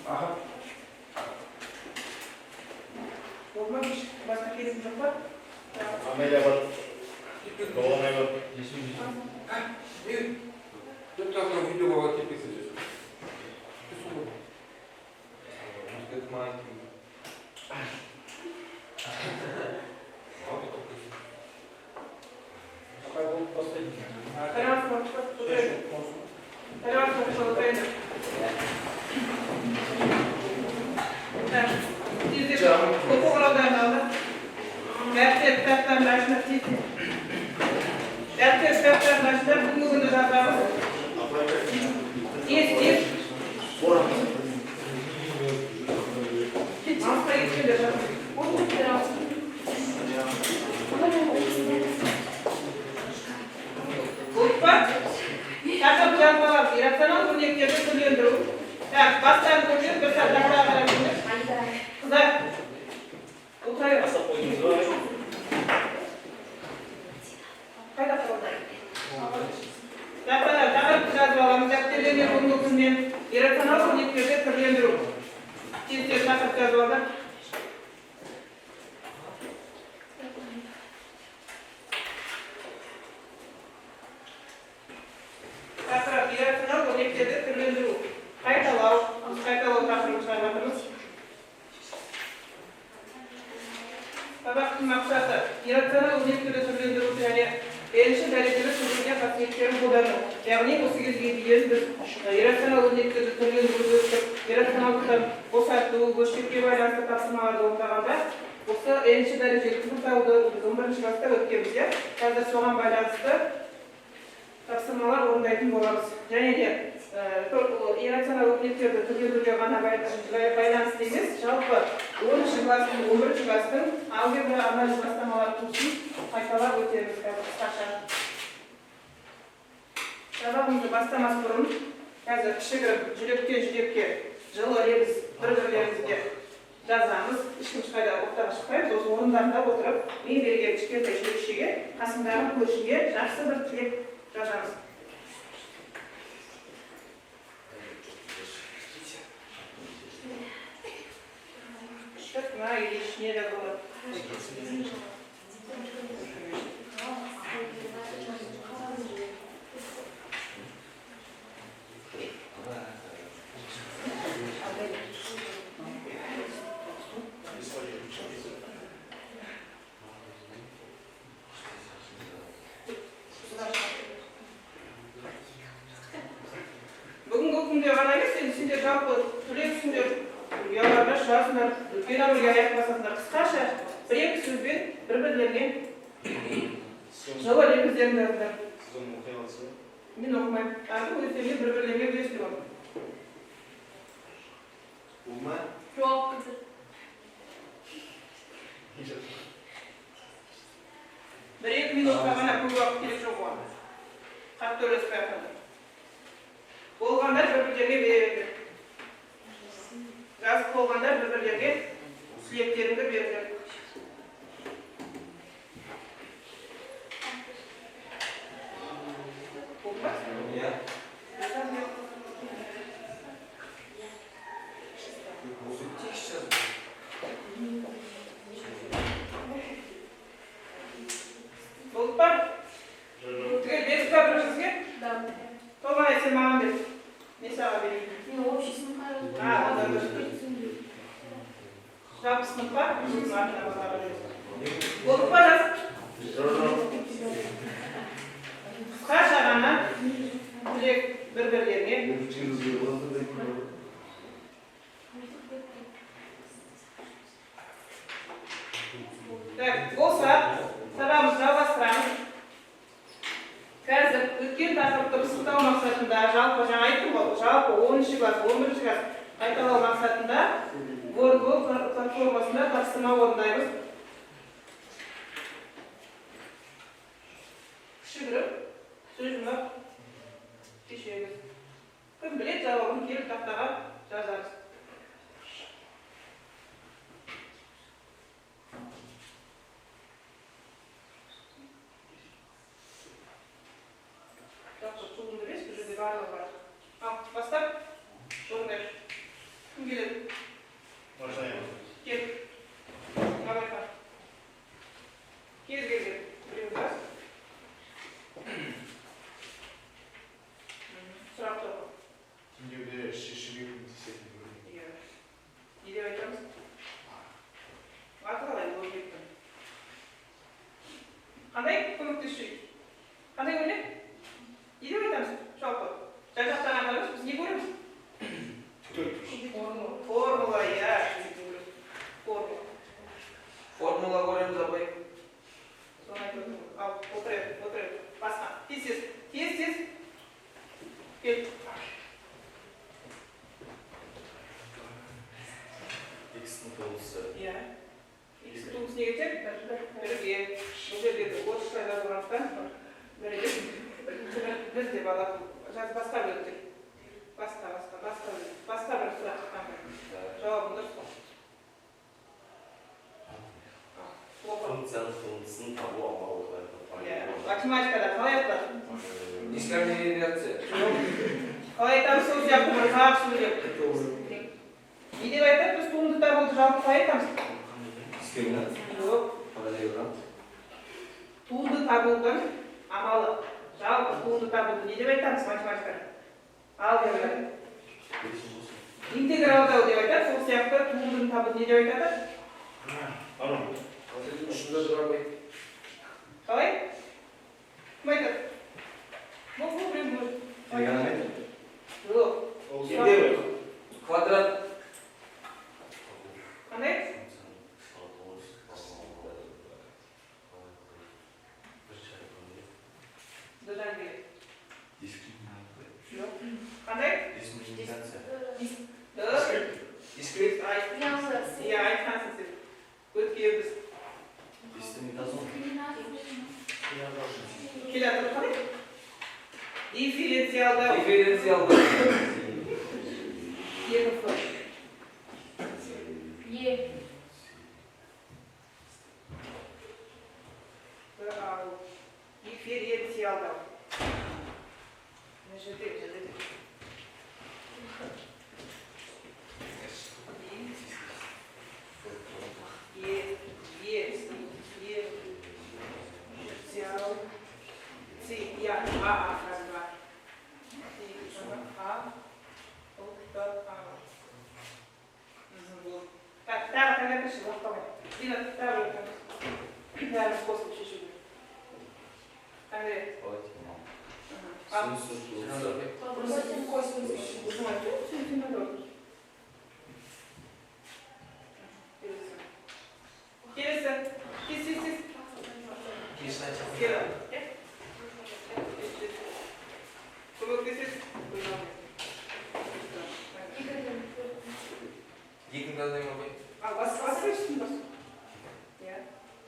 Aha. Olmamış. Başka kesim yok var. Amelya var. Doğumay var. Тут завтра видео в Акипе сидишь. Это маленький. Какой был последний? Bastard? Or Сұрақ жоқ. Теңдеуде шешімге көмектесетін бөлім. Иә. Не деп айтамыз? Аты қалай болып кетті? Қандай көмектесуші? Қандай көрінеді? Не деп айтамыз? Жалпы. Жан-жақтан аналыз, біз не көреміз? Формула, иә. Формула. Формула көреміз абай. Соны айтып отырмын. Ал, отырайық. Басқа. Тез. Кел. X-ның туындысы. Иә. X туындысы неге кетеді? Бірге. Бұл жерде орысша жазылғандықтан бір деп алады. Басқа бөліктер. Басқа бір сұрақ қандай. Жауабын дұрыс па? Функцияның туындысын табу амалы. Иә. Математикада қалай айтылады? Искоренение реакция. Қалай айтамыз сол сияқты бір сабақ сөйлеп. Не деп айтады? Біз туынды табуды жалпы қалай айтамыз? Жоқ. Туынды табудың амалы. Жалпы туынды табуды не деп айтамыз математикада? Алгебрада. Интегралдау деп айтады. Сол сияқты туындыны табуды не деп айтады? Үшінде тұр абай. Қалай? Кім айтады? Бұл біреу. Жоқ. Квадрат. Қандай? Додан келеді. Жоқ. Қандай? Дискрет. Иә, айтқансың сен. Өткен біз. Келатыр қандай? Дифференциалдау. Дифференциалдау. Екінші. Дифференциалдау. Жерде.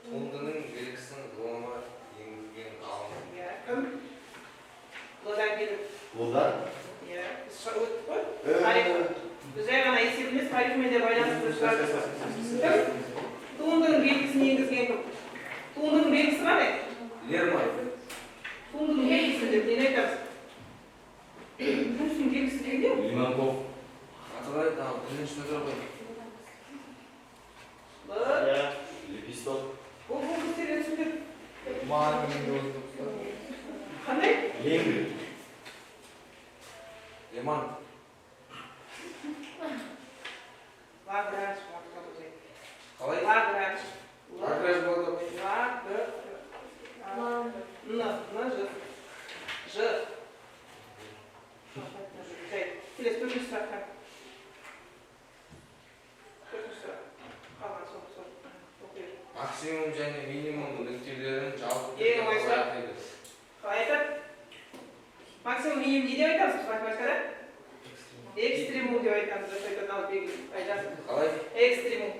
Туындының белгісін ғылымға енгізген ғалым. Бұлдар? Біз жай ғана есебіміз тарихымен де байланысты шығардық. Туындының белгісін енгізген кім? Туындының белгісі қандай? Лерман. Туындының белгісі деп нені айтамыз? Туындының белгісі дегенде? Лиманков. Аталай, бірінші тұр ғой. Лепесток. Бұл кістерге түсіндір. Қандай? Ленгри. Леман. Лагранж. Қалай? Лагранж. Лагранж болды. Ж. Келесі төртінші сұраққа. Максимум және минимум нүктелерін жалпы Ең оңай қалай айтады? Максимум минимум не деп айтамыз математикада? Экстремум деп айтамыз. қалай? Экстремум.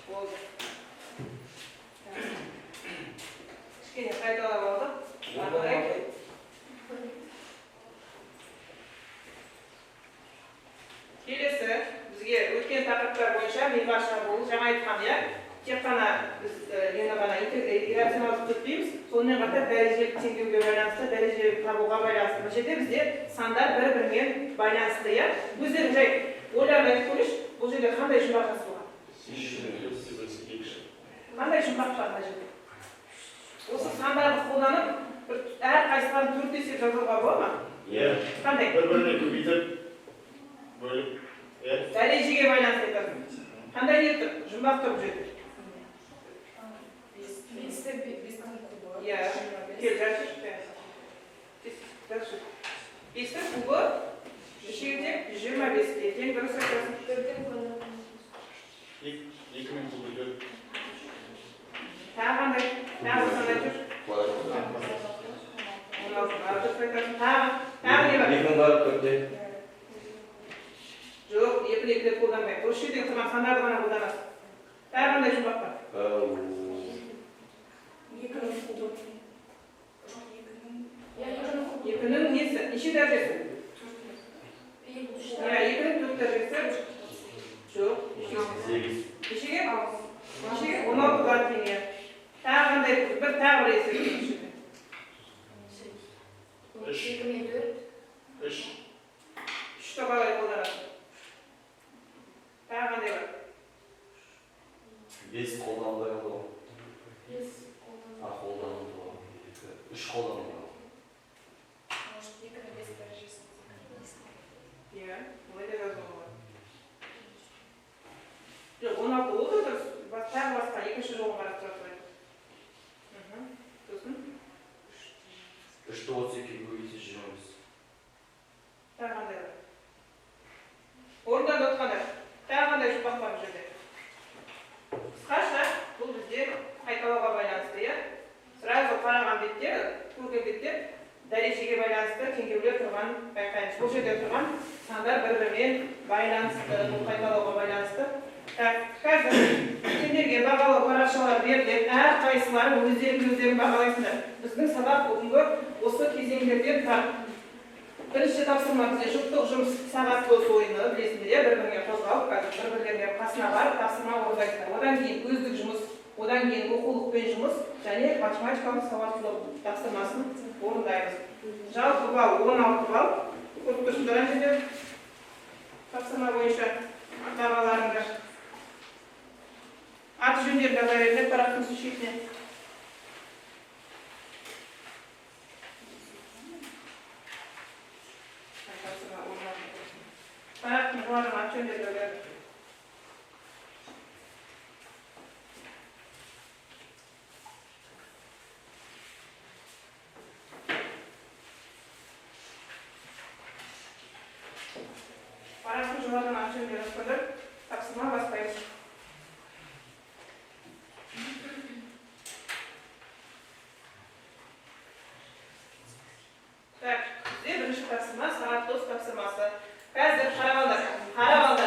Болды. Кішкене қайталап алдық. Келесі бізге өткен тақырыптар бойынша миғашар болу жаңа айтқан, иә? Тек қана біз енді ғана иррационалдықты өтпейміз, сонымен қатар дәрежелік теңдеуге байланысты, дәрежелік табуға байланысты. Бұл жерде бізде сандар бір-бірімен байланысты, иә? Өздерің жай ойларын айтып көріңізші, бұл жерде қандай жұмбақ жасалған? Қандай жұмбақ бар мына жерде? Осы сандарды қолданып, әрқайсыларын төрт есеп жазуға болады ма? Иә. Қандай? Bir-birine көбейтіп, бөліп, иә. Дәрежеге байланысты айтасың. Қандай не тұр? Жұмбақ тұр бұл жерде. Иә, кел, жазшы. Жазшы. Бестің кубы нешеге тең? 25-ке тең, дұрыс айтасың. 2000 кубы төрт. Тағы қандай? Тағы қандай жүр? 16, дұрыс айтасың. Тағы не бар? 2000 барып төртте. Жоқ, екі рет қолданбайды. Осы жердегі тұрған сандарды ғана қолданасың. Тағы қандай жұмбақ бар? Екінің несі? Неше дәрежесі? Иә, екінің төрт дәрежесі. Жоқ, нешеге? 16-ға тең. Тағы қандай? Тағы бір есеп. Үш. Үшті қалай қолданасың? Тағы қандай бар? 5 қолданылды ғой. Қолданылды ғой. 3 қолданылды. Иә, олай да жазуға болады. Жоқ, 16 болды, дұрыс. Тағы басқа екінші жолын қарастырып тұрайық. Сосын? 3-ті 32-ге көбейтсе 20. Тағы қандай бар? Орындарды отқандар. Тағы қандай жұмбақ бар бұл жерде? Қысқаша, бұл бізде қайталауға байланысты, иә? Сразу қараған бетте, көрген бетте дәрежеге байланысты теңдеулер тұрған байқаймыз. Бұл жерде тұрған сандар бір-бірімен байланысты, бұл қайталауға байланысты. Қазір сендерге бағалау парақшалар беріліп, әрқайсыларын өздерің бағалайсыңдар. Біздің сабақ бүгінгі осы кезеңдерден тұрады. Бірінші тапсырма бізде жұптық жұмыс сағат бос ойыны, білесіңдер, бір-біріне қозғалып, бір-бірлеріне қасына барып тапсырма орындайсыңдар. Одан кейін өздік жұмыс, одан кейін оқулықпен жұмыс және математикалық сауаттылық тапсырмасын орындаймыз. Жалпы балл 16 балл. Көріп тұрсыңдар әншілер тапсырма бойынша бағаларыңдар. Аты жөндерді жазайық, парақтың шетіне. Парақтың жоғарына аты жөндерді жазайық. Парақтың жоғарына аты жөндерді жазайық. Тапсырма бастаймыз. Бізде бірінші тапсырма сағат дос тапсырмасы. Қазір қарағандар,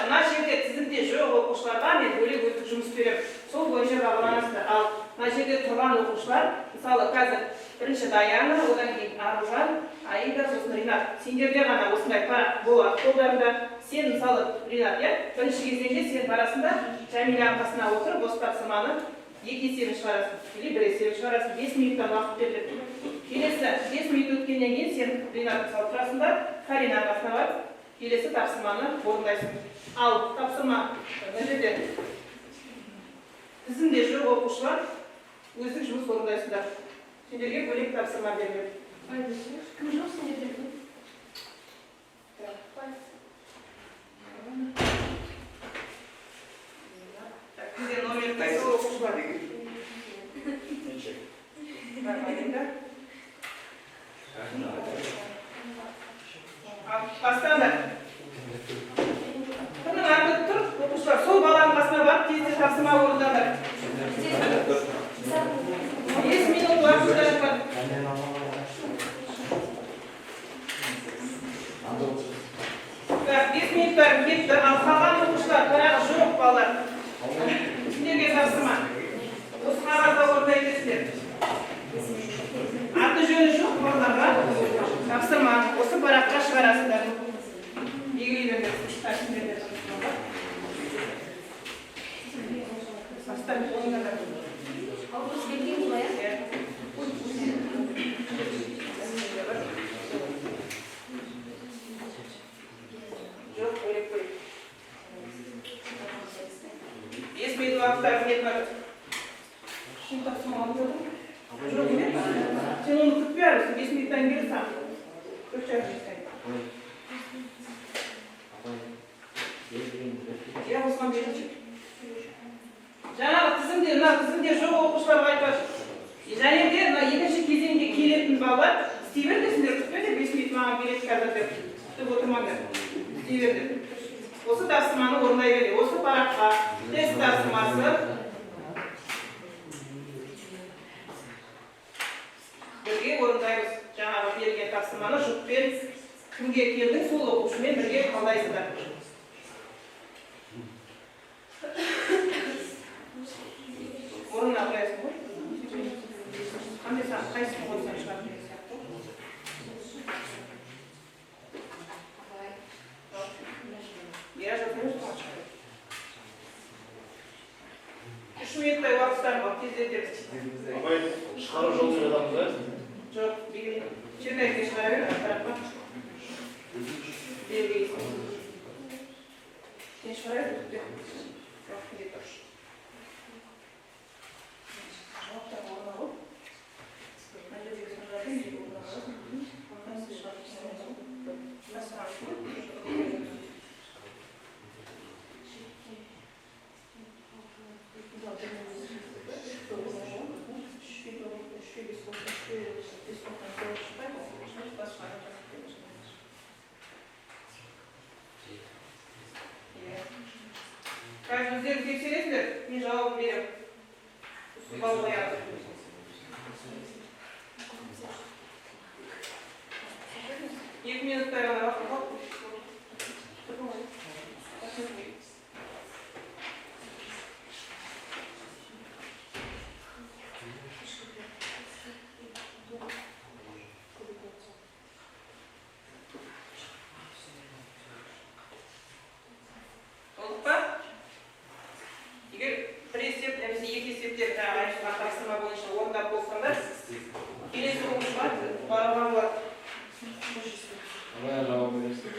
мына жерде тізімде жоқ оқушыларға мен бөлек өздік жұмыс беремін. Сол бойынша бағаланасыздар. Ал мына жерде тұрған оқушылар, мысалы қазір бірінші Даяна, одан кейін Аружан, Аида, сосын Ринат. Сендерде ғана осындай парақ болады қолдарында. Сен мысалы Ринат, бірінші кезеңде сен барасында Жәмиланың қасына отырып осы тапсырманы 2 есебін шығарасың, или 1 есебін шығарасың, 5 минуттан уақыт беріледі. Келесі 5 минут өткеннен кейін сен Ринат мысалы тұрасында, Карина қасына барып, келесі тапсырманы орындайсың. Ал тапсырма мына жерде тізімде жоқ оқушылар өздік жұмыс орындайсыңдар. Сендерге бөлек тапсырма беріледі. Кім жоқ сендерде? Бізде номер қайсы оқушылар? Бастаңдар. Кімнің аты тұр, оқушылар, сол баланың қасына барып тезде тапсырма орындаңдар. 5 минут уақыттарың бар. Так, 5 минуттарың кетті, ал қалған оқушылар парағы жоқ балалар. Сендерге тапсырма. Şimdi tasma alıyorum. Yok mu? Sen onu kutluyorsun. 5 minuttan geri sağ. Köşersin. Ya Osman Bey'e çık. Жаңағы тізімде жоқ оқушыларға айтады. Және де мына екінші кезеңге келетін балалар істей беріңдер, күтпеңдер, 5 минут маған береді қазір деп күтіп отырмаңдар. істей беріңдер. Осы тапсырманы орындай беріңдер. Осы параққа тест тапсырмасы бірге орындаймыз. Жаңағы берген тапсырманы жұппен кімге келдің, сол оқушымен бірге қалайсыздар. Орнына қоясың ғой. Қандай сан, қайсысын қойсаң шығар деген сияқты. Я жазып шығар. 3 минуттай уақыттар бар, тездетеміз. Абай, шығару жол сөйледіңіз, да? Жоқ, чернайке шығара бер, тарапқа. Белгейсің. Сен шығара бер, жоқ, не тұрш. Қазір өздерің тексересіңдер, мен жауабын берем. Балға yazып. 2 минуттай ғана уақыт қалды. Oldu ba? Егер бір есеп, немесе 2 есептер айтылған тапсырма бойынша орындап болсаңдар, келесі оқушыға баруға болады. Абай жауап бересің.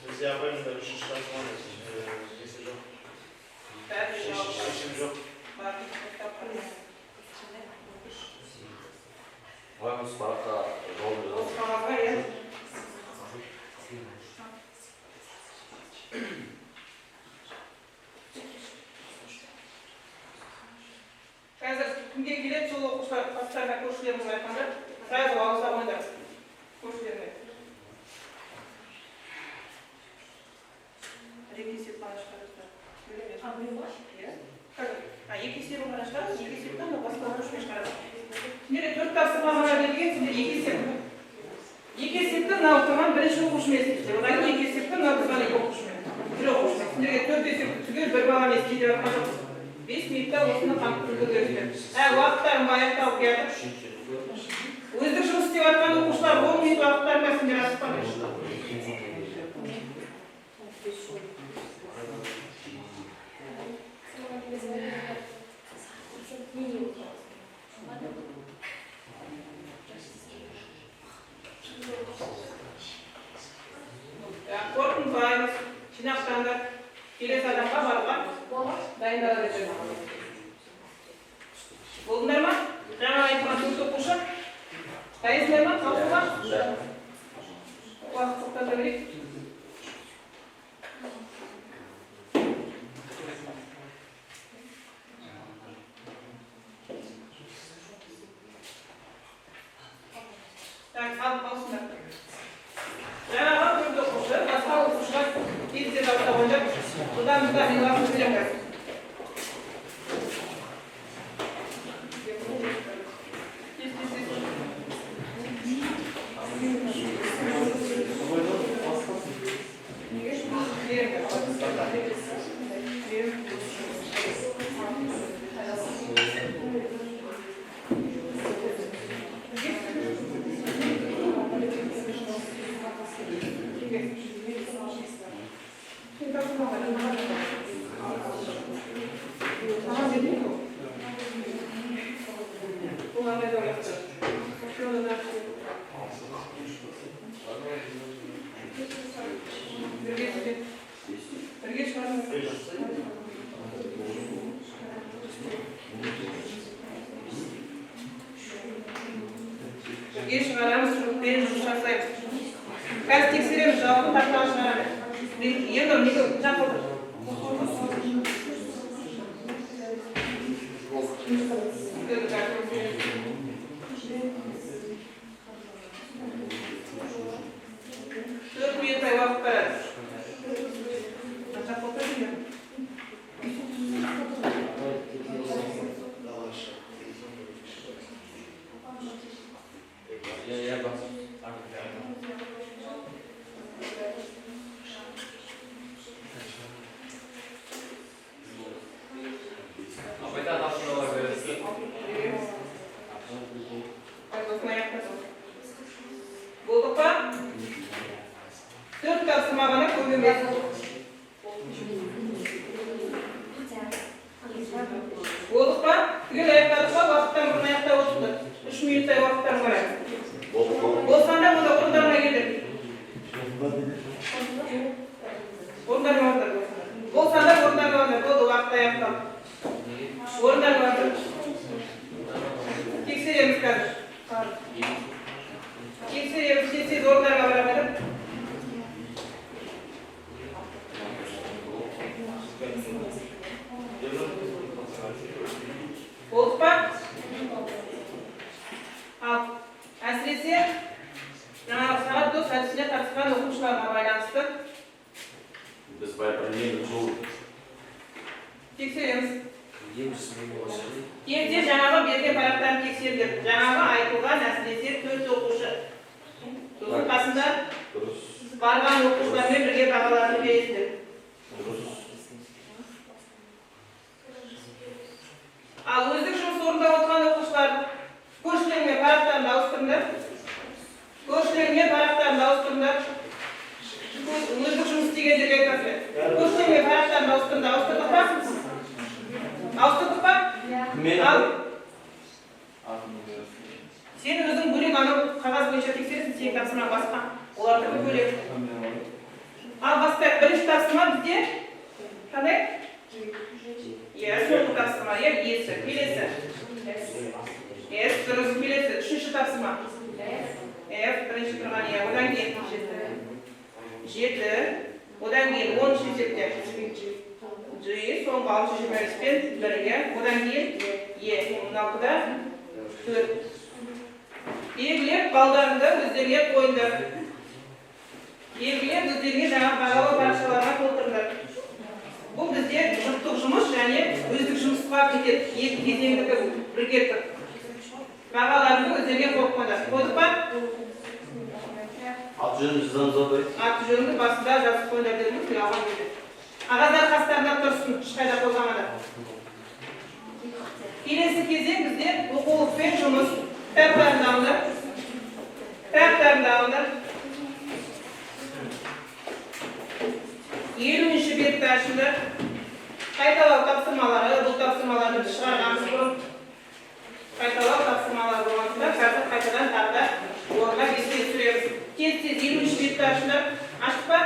Бізде апайымыз да 3-ші тапсырманы несі жоқ. Бәрі жауап бар. Шешім жоқ. Бар, кітап бар. Моему спарка жол Осы қағазға, иә. Қазір кімге келеді, сол оқушылар, қастарына көршілеріңіз айтқандар, сразу ауызға қойыңдар. Көршілеріне. Екі есеп ғана шығарыңыздар. Иә. Қазір, 2 есебін ғана шығарыңыз, 2 есептен басқа оқушымен шығарыңыз. Сендерде 4 тапсырма ғана берілген, сендер 2 есеп. 2 есепті мынау тұрған бірінші оқушымен істейсіздер. Одан кейін 2 есепті мынау тұрған 2 оқушымен. Бір оқушымен. Сендерге 4 есепті түгел бір баламен істейді жатқан жоқсыз. 5 минутта осыны қамтып үлгеріңіздер. Уақыттарым аяқталып келді. Өздік жұмыс істеп жатқан оқушылар 10 минут уақыттарында сендер асықпаңдар. Қорытындылаймыз, жинақтаңдар. Келесі адамға баруға дайындала береді. Болдыңдар ма? Жаңа айтқан 4 оқушы. Дайынсыңдар ма? Қалсыңдар ма? Уақыт тоқтата берейік. Так, алып қалсыңдар. Жаңаға 4 оқушы, басқа оқушыға тезде дауыста ойнап, бұдан мен уақыт берем қазір. қандай дауласты? Бірге шығарыңыз. Бірге шығарамыз, бәрін жұмыс жасаймыз. Қазір тексереміз, жауабын тақтаға шығарамыз. Енді неге жақылды? Уақыт барады. Болдық па? 4 тапсырма ғана көбемес. Болдық па? Түгел аяқтадық па? Уақыттан бұрын аяқтап отырды. 3 минуттай уақыттан барайық. Болсанда онда орындарына келдік. Орындарына орындар. Болсанда орындарына орындар. Болды уақытта аяқтап. Орындарына орындар. Тексереміз қазір. Тексереміз, тексеріп орындарға барамыз. Болды па? Ал, әсіресе жаңағы сағат 9 әдісіне қатысқан оқушыларға байланысты. Біз байқаймыз жол. Тексереміз. Енді жаңағы берген парақтарын тексердік. Жаңағы айтылған әсіресе 4 оқушы. Сосын қасында барған оқушылармен бірге бағаларын бересіздер. Ал өздік жұмыс орында отырған оқушылар көршілерімен парақтарын ауыстырыңдар. Көршілерімен парақтарын ауыстырыңдар. Өздік жұмыс істегендерге айтасыздар. Көршілерімен парақтарын ауыстырыңдар. Ауыстырдық па? Ауыстырдық па? Ал. Сен өзің бөлек анау қағаз бойынша тексересің, сен тапсырма басқа. Олардікі бөлек. Ал бастайық. Бірінші тапсырма бізде қандай? Соңғы тапсырма, есі, келесі. С, дұрыс, келесі. Үшінші тапсырма. F, бірінші тұрған одан кейін 7. Одан кейін 10 есепте. G, соңғы 625-пен бірге. Одан кейін E, 16-да 4. Белгілеп, балдарында өздерге қойындар. Белгілеп, өздерге жаңа бағалы парақшаларға толтырыңдар. Бұл бізде жұптық жұмыс және өздік жұмысқа кетеді. Екі кезеңдігі бірге тұр. Бағаларыңды өздерге қойып қойыңдар. Қойдық па? Аты жөнін жазамыз ба? Аты жөнді басында жазып қойыңдар дедіңіз, алған деді. Ағадар қастарында тұрсын, ешқайда қозғамада. Келесі кезең бізде оқулықпен жұмыс. Кітаптарында алыңдар. Кітаптарында алыңдар. 50-ші бетті ашыңдар. Қайталау тапсырмалары, бұл тапсырмаларды шығарғанымыз бұрын. Қайталау тапсырмалары болғансында, қазір қайтадан тағы да орынға еске түсіреміз. Тез-тез 50-ші бетті ашыңдар. Аштық па?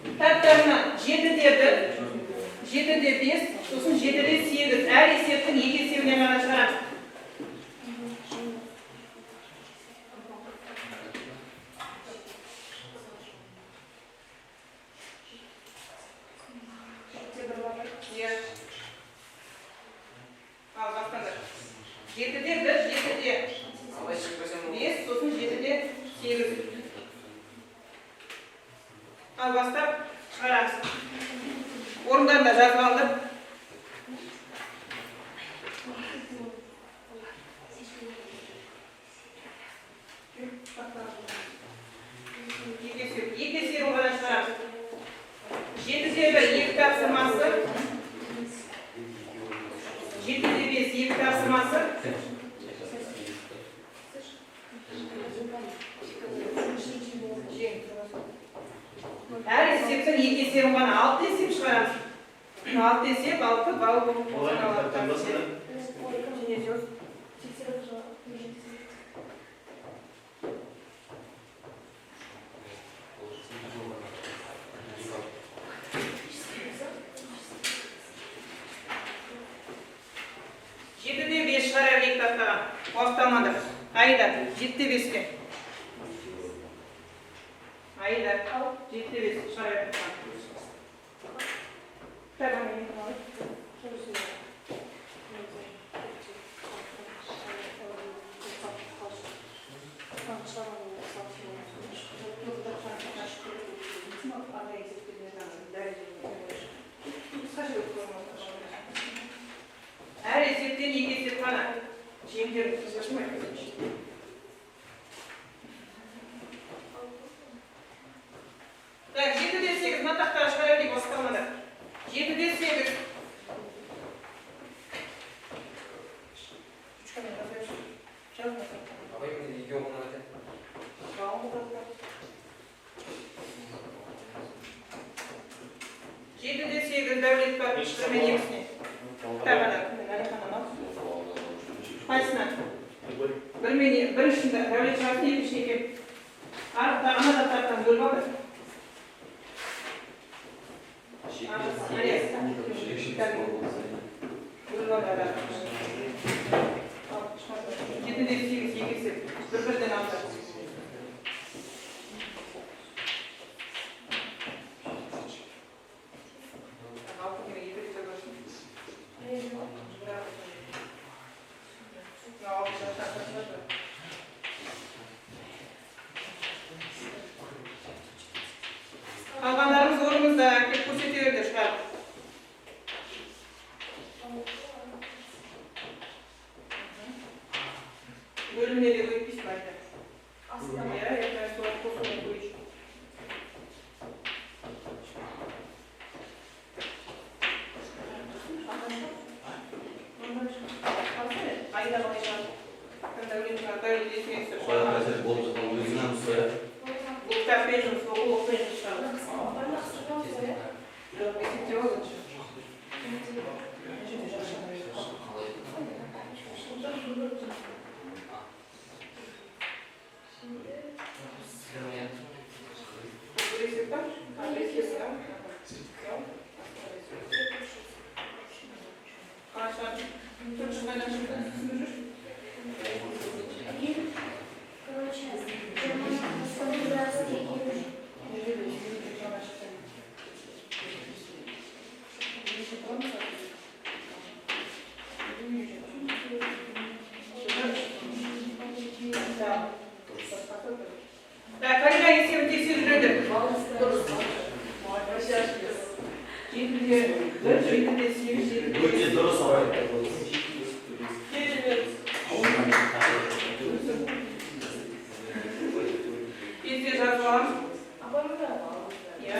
Кітаптарына 7-де 1, 7-де 5, сосын 7-де 8. Әр есептің 2 есебінен ғана шығарамыз. Ал бастаңдар. 7-де 1, 7-де 5, сосын 7-де 8. Ал бастап шығарамыз. Орындарында жазып алыңдар. Екі есебін ғана шығарамыз. 7-де 1, 2 тапсырмасы. 7-де 5, 2 тапсырмасы. Әр есептің 2 есебін ғана 6 есеп шығарамыз. 6 есеп, 6 бал болып шарай тастаған. Уақытталмады. Айда, 7-5-ке. Айда, 7-5 шарай тастаған. Әр есептен 2 есеп қана. Жеңдер шашмайды. Так, 7-8 мына тақтаға шығарайық деп басталмады. 7-8. Абай мен үйге оңын айтады. Жетіде сегіз дәулет бар, бірмен екісіне. Кітабана, қайсына? Біріншінде дәулет жарсын, екіншіне кеп. Арықта ана заттардан бөліп алды. Жетіде сегіз, екісі, бір-бірден алды. Қалғандарымыз орнымызда кеп көрсете берді шығарып. Бөліміне де өтпейсің байды. Я солай қосуын көйші. Айда қалай шығарды. Дәулет есіне түсіп Қоя қазір болып жатқан өзінен соя. бұл кітаппен жұмыс, оқулықпен жұмыс шығарды. Жоқ, есепте болған шығар. Так, когда есебін тексеріп жүрді. Жетіде бір, жетіде сегіз, Өте дұрыс абай. Кезде жазып аламыз. Иә.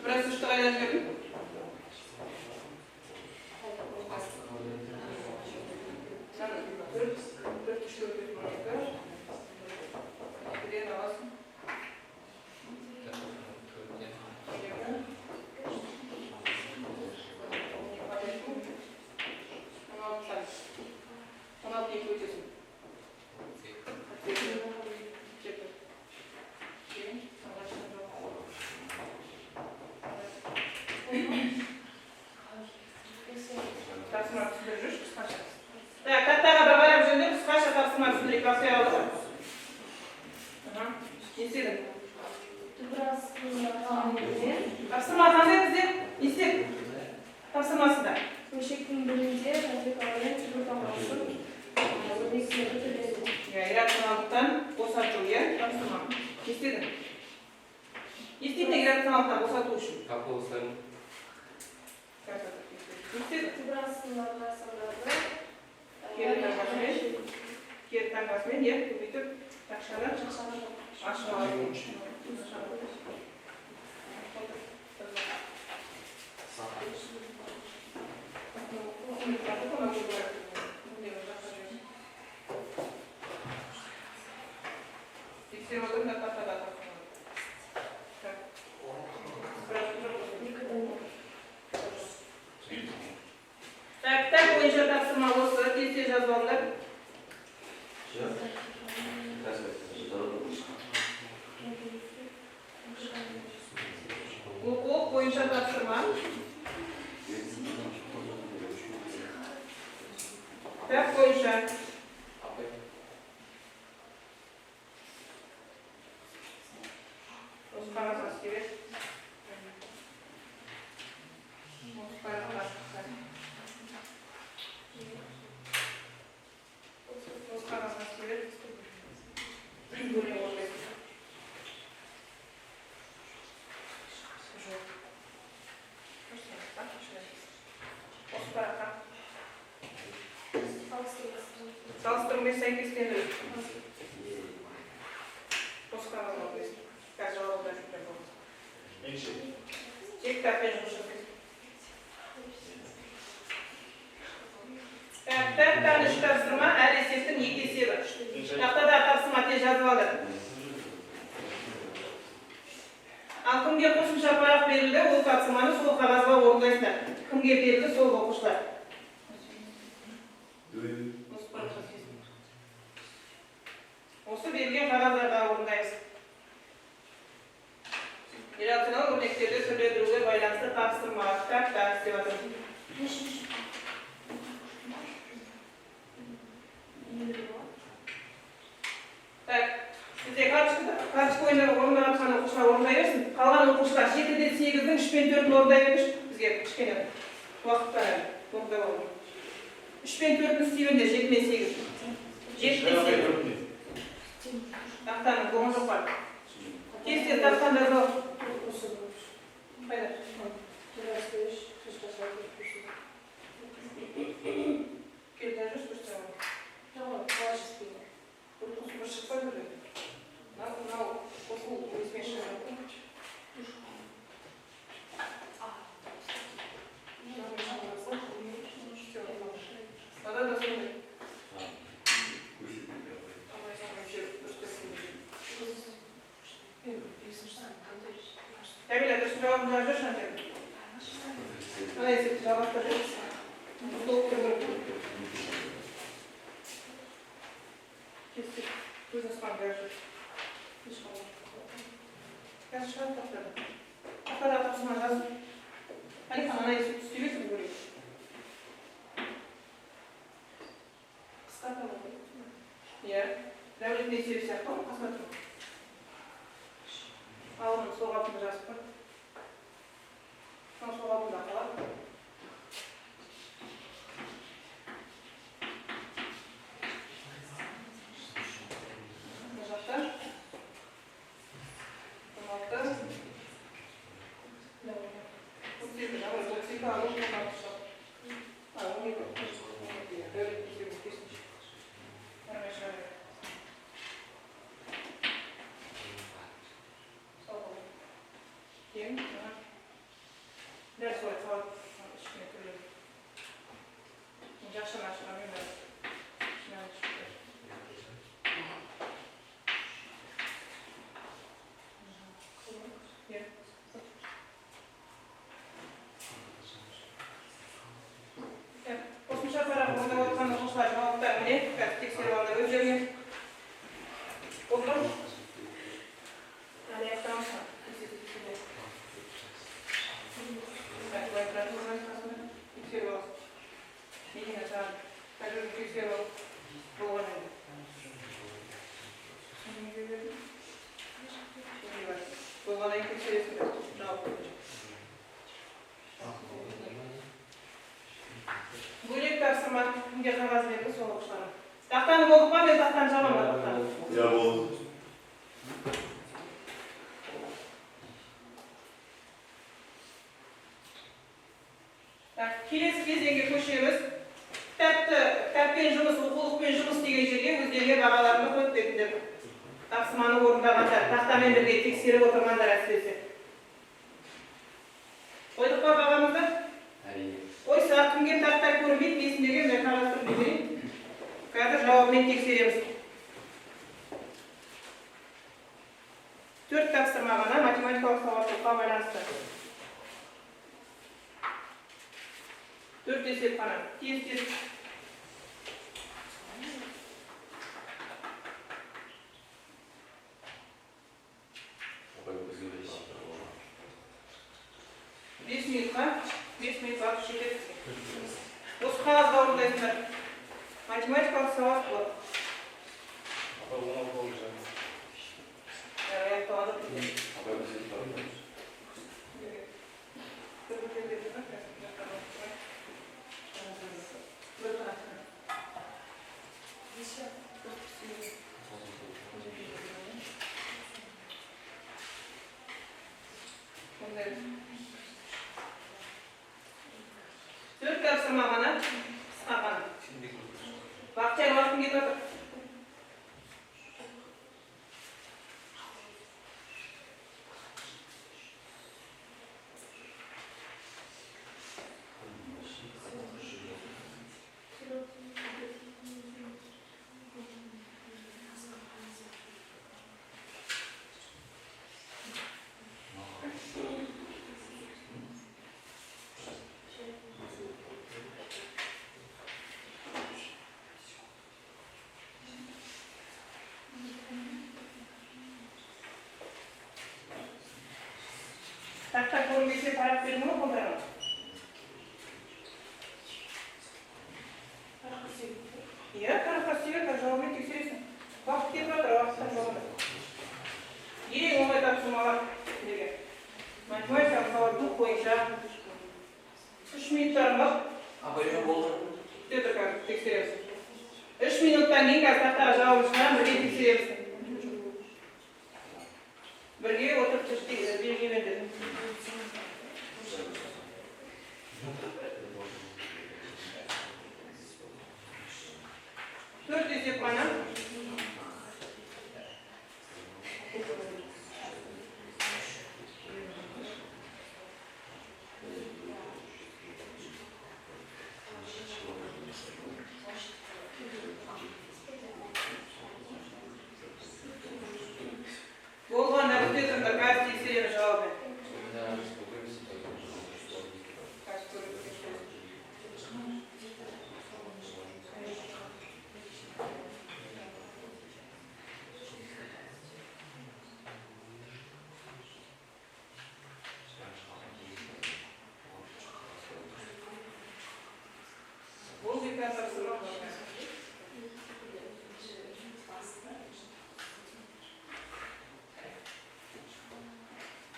Burası şu aydan görün. Dört kişi öldürdüm arkadaşlar. Bir de alsın. Так, каттаға бір қарап жүрді, қысқаша тапсырма түсіндірейік, бастай алды. Естедің? Тапсырма қандай бізде? Естед? Тапсырмасында? Көшектің бірінде радикалмен түрі тапсырсын. Иррационалдықтан босату, тапсырма. Естедің? Естедің иррационалдықтан босату үшін? Как болсаң? Естедің? Тыбырасының арқасындағы Келді. таңбасымен көбейтіп тақшадан ашып алып. Тексеріп отырмын да тақтада кітап бойынша тапсырма осы, тез жазып алыңдар. Оқулық бойынша тапсырма. Кітап бойынша. Осы қарасаңыз керек. Осы қарасаңыз. Осы қарасаңыз керек. Бөлек орындайсыз. Салыстырмай сәйкестендіру. Осы қағаз алыңыз. Қазір жауабына жүктеп болыңыз. Тек кітаппен жұмыс жасайсыз. Кітап таныш тапсырма әр есептің 2 есебі. Тақтада тапсырма тез жазып алды. Ал кімге қосымша парақ берілді, ол тапсырманы сол қағазға орындайсыздар. Кімге берілді, сол оқушылар. Осы берген қағаздарға орындаймыз. Иррационал өрнектерді түрлендіруге байланысты тапсырма кітапта істеп жатырмыз. Бізде карточка ойында орындап жатқан оқушылар орындай берсін. Қалған оқушылар 7-ден 8-дің 3-пен 4-ін орындай беріңіз. Бізге кішкене уақыт бар әлі. 3-пен 4-ін істеймінде 7-мен 8. 7-мен 8. Тақтаның болған жоқ бар. Кесте тақтанда жоқ. Қайда? Келді жүріс көрсетіп алып. Жоқ, қалай шықпайды. Бір шықпай көрді. Мынау қосыл өзімен шығады. Бада да сондай. Кәмила, дұрыс жауабын жазып жүрші антен. Ана есепті жауапты жүрсі. Толып көргір. Кестік. Өзіңіз қанды жүрші. Қазір шығады тақтады. Тақтада тапсырма жазып. Алихан, ана есепті істебесің көрейік. Қысқарта болды. Иә. Дәулеттің есебі сияқты ғой, қысқарта. Алын сол қабында жазып бар. Сол қабында қалады. Бұл жақта. 16. 38 алып 16 шақ. 12. Дәулеттің есебі кесінші. Әрмен шығарайды. Ең, дәл солай қалып, ішіне түрлі. Жақшаны ашқан мен бәрі. Ішіне алып шықты. Ең. Қосымша парақ орындап отқан оқушылар жауаптар міне, қазір тексеріп алды өздеріне. Болды ма? Әлі аяқтамыз ба? Тексеріп алып. Неге саған? Қазір тексеріп алып. Болған еді. Болғаннан кейін тексересіңдер. Жауап береді. Бөлек тапсырма кімге қағаз берді сол оқушыларға. Тақтаны болдық па, мен тақтаны жабам ба тақтаны? Я болды. Келесі кезеңге көшеміз. Кітаппен жұмыс, оқулықпен жұмыс деген жерге Sizlerge bağalarını koyup bekler. Taqsimanı orundağanlar, taxtamen birge tekserip oturganlar әсіресе. Koyduk mu bağamızda? Oy saat kimге taqta көрмейді, есіндегі мен қарастырып берейін. Қазір жауабымен тексереміз. 4 тапсырма ғана математикалық сауаттылыққа байланысты. 4 есеп қана. Тез. Бес минутқа шекет. Осы қағазға орындайсыздар. Математикалық сауат болады. Апа, оңал болып жатыр. Аяқталады. Төрт тапсырма ғана қысқа ғана. Бақытжан уақытың кетіп отыр. Тақта көрмесе парақ берді ме қолдарым? Иә, параққа сүйер, жауабымен тексересің. Уақыт кетіп жатыр, уақыттан жауабы. Ең оңай тапсырмалар деген. Математикалық сауаттылық бойынша 3 минуттарым бар. Апа, үйрен болды. Сөйтіп қазір тексереміз. 3 минуттан кейін қазір тақтаға жауабын шығарамын, бірге тексереміз. Бірге отырып белгі берді. Төрт есеп қана. Болғанда өте тұрыңдар, қазір тексереміз жауабын. Бұл екі тапсырма бар.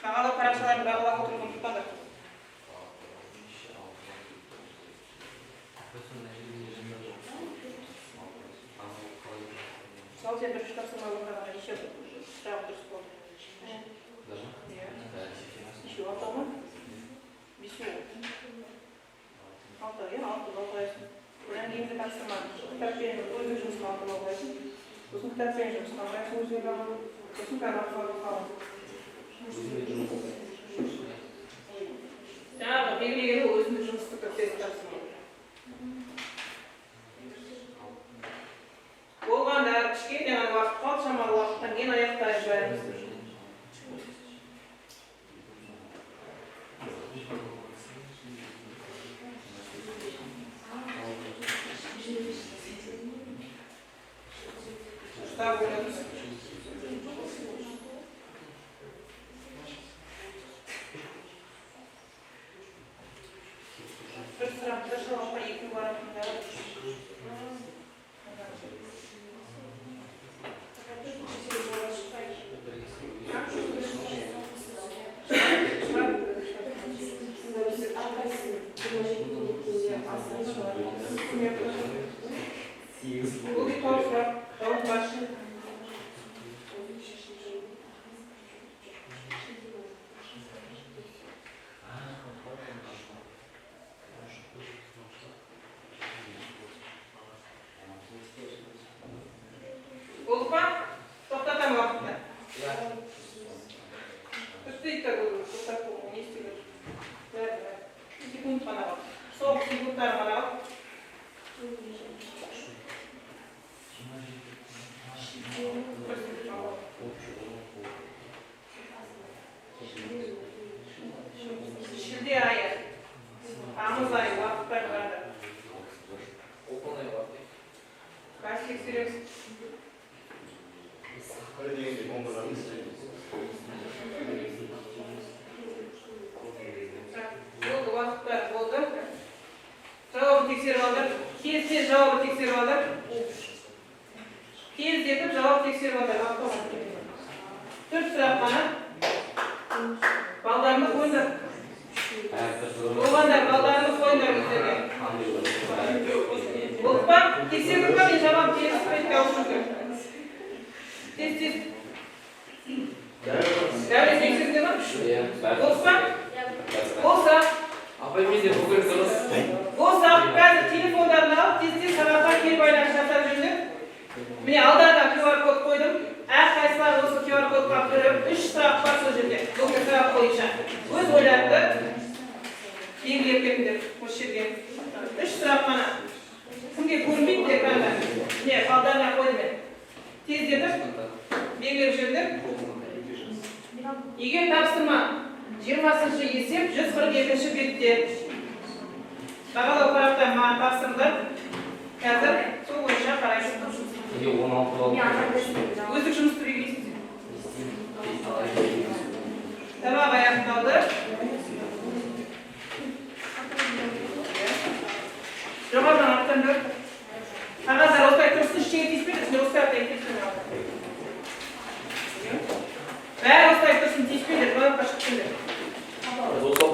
Бағалау парақшаларын бағалап отыруын ұмытпаңдар. Ал сен бірінші тапсырма орындағанда неше сұрақ дұрыс болды? Неше алты ма? Бесеу. Алты, иә, алты қоясың. Одан кейінгі тапсырма кітаппен өзің жұмысқа алты қоясың. Сосын кітаппен жұмысқа қоясың, өзіңе бағалау. Сосын каналға қалады. Жаңағы белгілеген өзіндік жұмысты көптесіп тапсырма. Болғанда кішкене уақыт қалды, шамалы уақыттан кейін аяқтайын бәріміз. Штаб ойнатыз. Бір сұрақты жауапқа екі баратындар. Бұл екі сұрақ, жауап баршы. Болды ма? Тоқтатамын уақытты. Үстейді тоқтату, не істейді? Бәрі. Секунд қана бар. Соғып секундтар ғана бар. Шілде айы. Тамыз айы уақыттар барды. Қайсы тексереміз? Öyle değil, bombalarını istedim. Болды, уақыттар болды. Жауабы тексеріп алды. Тез жауабы тексеріп алды. Тездетіп жауап тексеріп алды. 4 сұрақ қана. Балдарымыз қойыңдар. Болғандар, балдарымыз қойыңдар өздерге. Болды ма? Тексеріп ма? Мен жауап тез қайтып алып Тез. Дәулет тексерді ма? Болса? Болса? Апай менде бүкіл дұрыс. Болса, қазір телефондарын алып, тез сабаққа келіп байланыс жасап жүріңдер. Міне алдарына QR код қойдым. Әрқайсылар осы QR кодқа кіріп, 3 сұрақ бар сол жерде. Бұл сұрақ бойынша. Өз ойларды белгілеп кетіңдер осы жерге. 3 сұрақ қана. Кімге көрінбейді экранда? Міне, алдарына қойдым мен. Тездетіп, белгілеп жүріңдер. Егер тапсырма 20-шы есеп 142-ші бетте. Бағалау парақтан маған тапсырды. Қазір сол бойынша қарайсың. Неге 16 болды? Өздік жұмысты белгілейсің.